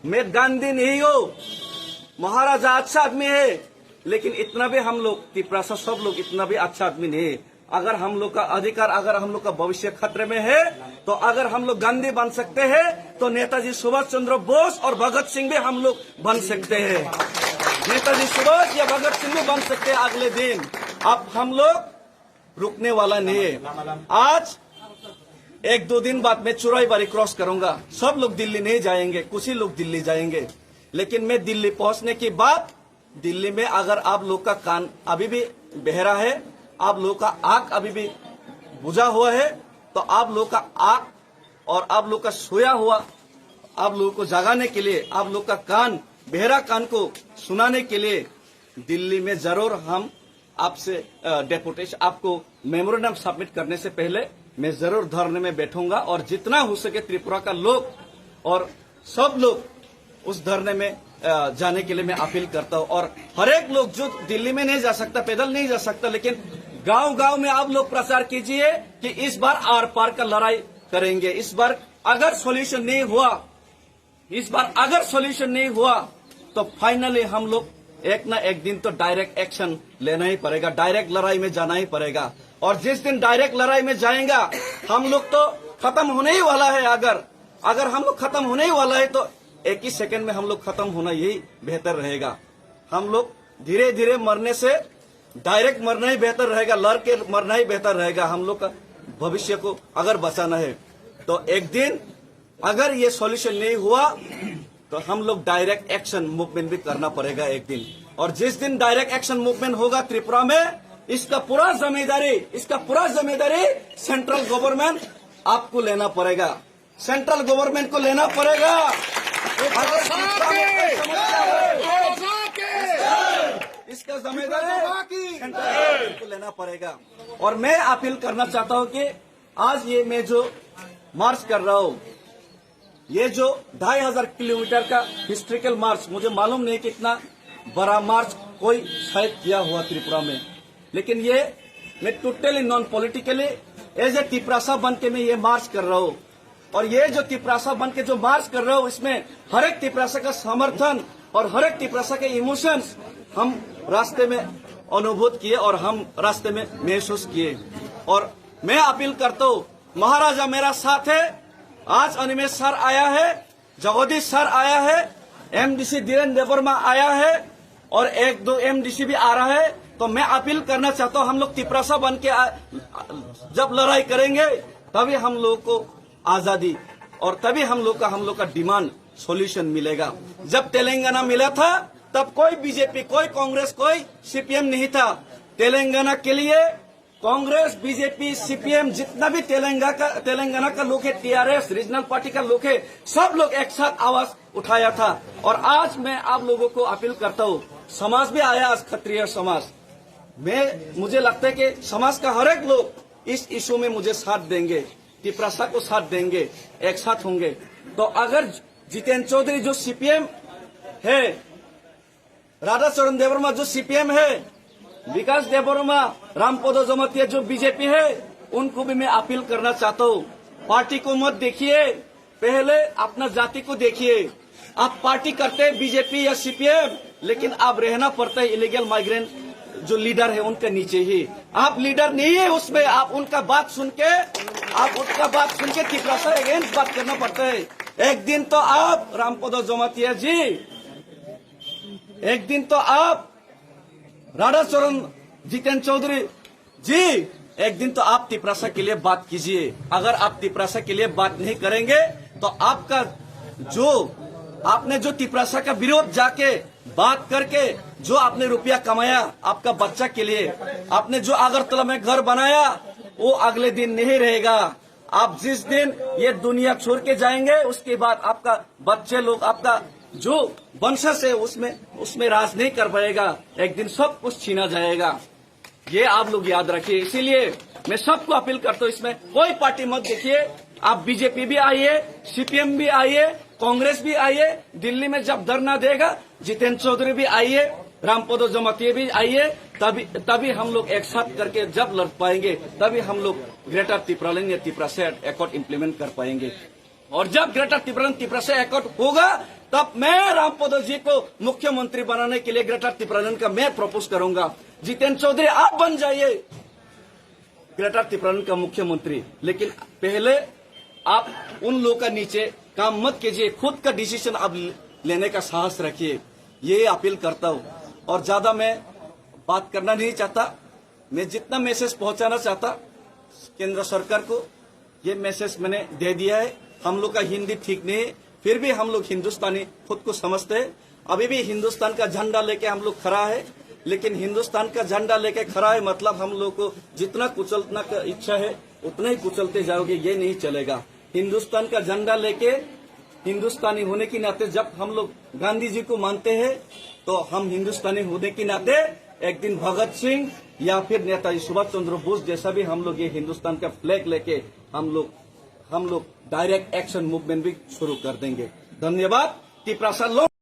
मैं गांधी नहीं हूँ, महाराजा अच्छा आदमी है, लेकिन इतना भी हम लोग तिपरासा सब लोग इतना भी अच्छा आदमी नहीं है। अगर हम लोग का अधिकार, अगर हम लोग का भविष्य खतरे में है, तो अगर हम लोग गांधी बन सकते हैं तो नेताजी सुभाष चंद्र बोस और भगत सिंह भी हम लोग बन सकते हैं। नेताजी सुभाष या भगत सिंह भी बन सकते हैं अगले दिन। अब हम लोग रुकने वाला नहीं है। आज 1-2 दिन बाद मैं चुराईबारी क्रॉस करूंगा। सब लोग दिल्ली नहीं जाएंगे, कुछ ही लोग दिल्ली जाएंगे, लेकिन मैं दिल्ली पहुंचने के बाद दिल्ली में अगर आप लोग का कान अभी भी बहरा है, आप लोग का आंख अभी भी बुझा हुआ है, तो आप लोग का आंख और आप लोग का सोया हुआ आप लोगों को जगाने के लिए, आप लोग का कान बहरा कान को सुनाने के लिए दिल्ली में जरूर हम आपसे डेपुटेशन, आपको मेमोरेंडम सबमिट करने से पहले मैं जरूर धरने में बैठूंगा और जितना हो सके त्रिपुरा का लोग और सब लोग उस धरने में जाने के लिए मैं अपील करता हूं। और हर एक लोग जो दिल्ली में नहीं जा सकता, पैदल नहीं जा सकता, लेकिन गांव-गांव में आप लोग प्रचार कीजिए कि इस बार आर पार का लड़ाई करेंगे। इस बार अगर सॉल्यूशन नहीं हुआ, तो फाइनली हम लोग एक ना एक दिन तो डायरेक्ट एक्शन लेना ही पड़ेगा, डायरेक्ट लड़ाई में जाना ही पड़ेगा। और जिस दिन डायरेक्ट लड़ाई में जाएगा, हम लोग तो खत्म होने ही वाला है। अगर हम लोग खत्म होने ही वाला है तो एक ही सेकंड में हम लोग खत्म होना यही बेहतर रहेगा। हम लोग धीरे धीरे मरने से डायरेक्ट मरना ही बेहतर रहेगा, लड़ के मरना ही बेहतर रहेगा। हम लोग का भविष्य को अगर बचाना है तो एक दिन अगर ये सॉल्यूशन नहीं हुआ तो हम लोग डायरेक्ट एक्शन मूवमेंट भी करना पड़ेगा एक दिन। और जिस दिन डायरेक्ट एक्शन मूवमेंट होगा त्रिपुरा में, इसका पूरा जिम्मेदारी सेंट्रल गवर्नमेंट आपको लेना पड़ेगा, सेंट्रल गवर्नमेंट को लेना पड़ेगा। अगर इसका जिम्मेदारी सेंट्रल गवर्नमेंट को लेना पड़ेगा। और मैं अपील करना चाहता हूं कि आज ये मैं जो मार्च कर रहा हूं, ये जो 2500 किलोमीटर का हिस्ट्रिकल मार्च, मुझे मालूम नहीं कितना बड़ा मार्च कोई शायद किया हुआ त्रिपुरा में, लेकिन ये मैं totally non politically as a Tiprasa बन के मैं ये मार्च कर रहा हूँ। और ये जो तिपरासा बन के जो मार्च कर रहा हूँ, इसमें हर एक तिपरासा का समर्थन और हर एक तिपरासा के इमोशंस हम रास्ते में अनुभूत किए और हम रास्ते में महसूस किए। और मैं अपील करता हूँ, महाराजा मेरा साथ है। आज अनिमेश सर आया है, जगदीश सर आया है, एमडीसी धीरेन्द्र देबवर्मा आया है और 1-2 एमडीसी भी आ रहा है। तो मैं अपील करना चाहता हूँ, हम लोग तिपरासा बन के जब लड़ाई करेंगे तभी हम लोग को आजादी और तभी हम लोग का डिमांड सॉल्यूशन मिलेगा। जब तेलंगाना मिला था तब कोई बीजेपी, कोई कांग्रेस, कोई सीपीएम नहीं था। तेलंगाना के लिए कांग्रेस, बीजेपी, सीपीएम जितना भी तेलंगाना का लोग है, टीआरएस रीजनल पार्टी का लोग है, सब लोग एक साथ आवाज उठाया था। और आज मैं आप लोगों को अपील करता हूँ, समाज भी आया, आज क्षत्रिय समाज, मुझे लगता है कि समाज का हर एक लोग इस इशू में मुझे साथ देंगे, तिपरासा को साथ देंगे, एक साथ होंगे। तो अगर जितेंद्र चौधरी जो सीपीएम है, राधाचरण देबवर्मा जो सीपीएम है, विकास देबवर्मा, रामपद जमातिया जो बीजेपी है, उनको भी मैं अपील करना चाहता हूँ, पार्टी को मत देखिए, पहले अपना जाति को देखिए। आप पार्टी करते हैं बीजेपी या सीपीएम, लेकिन आप रहना पड़ता है इलीगल माइग्रेंट जो लीडर है उनके नीचे ही। आप लीडर नहीं है उसमें, आप उनका बात सुन के तिपरासा अगेंस्ट बात करना पड़ता है। एक दिन तो आप रामपद जमातिया जी, एक दिन तो आप राधाचरण जितेंद्र चौधरी जी, एक दिन तो आप तिपरासा के लिए बात कीजिए। अगर आप तिपरासा के लिए बात नहीं करेंगे तो आपने जो तिपरासा का विरोध जाके बात करके जो आपने रुपया कमाया आपका बच्चा के लिए, आपने जो अगरतला में घर बनाया, वो अगले दिन नहीं रहेगा। आप जिस दिन ये दुनिया छोड़ के जाएंगे उसके बाद आपका बच्चे लोग, आपका जो वंशज है उसमें राज नहीं कर पाएगा, एक दिन सब कुछ छीना जाएगा। ये आप लोग याद रखिए। इसीलिए मैं सबको अपील करता हूँ, इसमें कोई पार्टी मत देखिए। आप बीजेपी भी आइए, सीपीएम भी आइए, कांग्रेस भी आइए। दिल्ली में जब धरना देगा जितेंद्र चौधरी भी आइए, रामपद जमातिया भी आइए, तभी हम लोग एक साथ करके जब लड़ पाएंगे, तभी हम लोग ग्रेटर तिपरालिंग या तिपरासा एकॉर्ड इम्प्लीमेंट कर पाएंगे। और जब ग्रेटर तिपरालिंग तिपरासा एकॉर्ड होगा तब मैं रामपद जी को मुख्यमंत्री बनाने के लिए ग्रेटर तिपरानन का मैं प्रपोज करूंगा। जितेंद्र चौधरी आप बन जाइए ग्रेटर तिपरानन का मुख्यमंत्री, लेकिन पहले आप उन लोगों का नीचे काम मत कीजिए, खुद का डिसीजन आप लेने का साहस रखिए, ये अपील करता हूं। और ज्यादा मैं बात करना नहीं चाहता, मैं जितना मैसेज पहुंचाना चाहता केंद्र सरकार को, ये मैसेज मैंने दे दिया है। हम लोग का हिंदी ठीक नहीं है, फिर भी हम लोग हिंदुस्तानी खुद को समझते हैं। अभी भी हिंदुस्तान का झंडा लेके हम लोग खड़ा है, लेकिन हिंदुस्तान का झंडा लेके खड़ा है मतलब हम लोग को जितना कुचलना का इच्छा है उतना ही कुचलते जाओगे, ये नहीं चलेगा। हिंदुस्तान का झंडा लेके हिंदुस्तानी होने के नाते जब हम लोग गांधी जी को मानते हैं, तो हम हिंदुस्तानी होने के नाते एक दिन भगत सिंह या फिर नेताजी सुभाष चंद्र बोस जैसा भी हम लोग ये हिंदुस्तान का फ्लैग लेके हम लोग डायरेक्ट एक्शन मूवमेंट भी शुरू कर देंगे। धन्यवाद। तिपरासा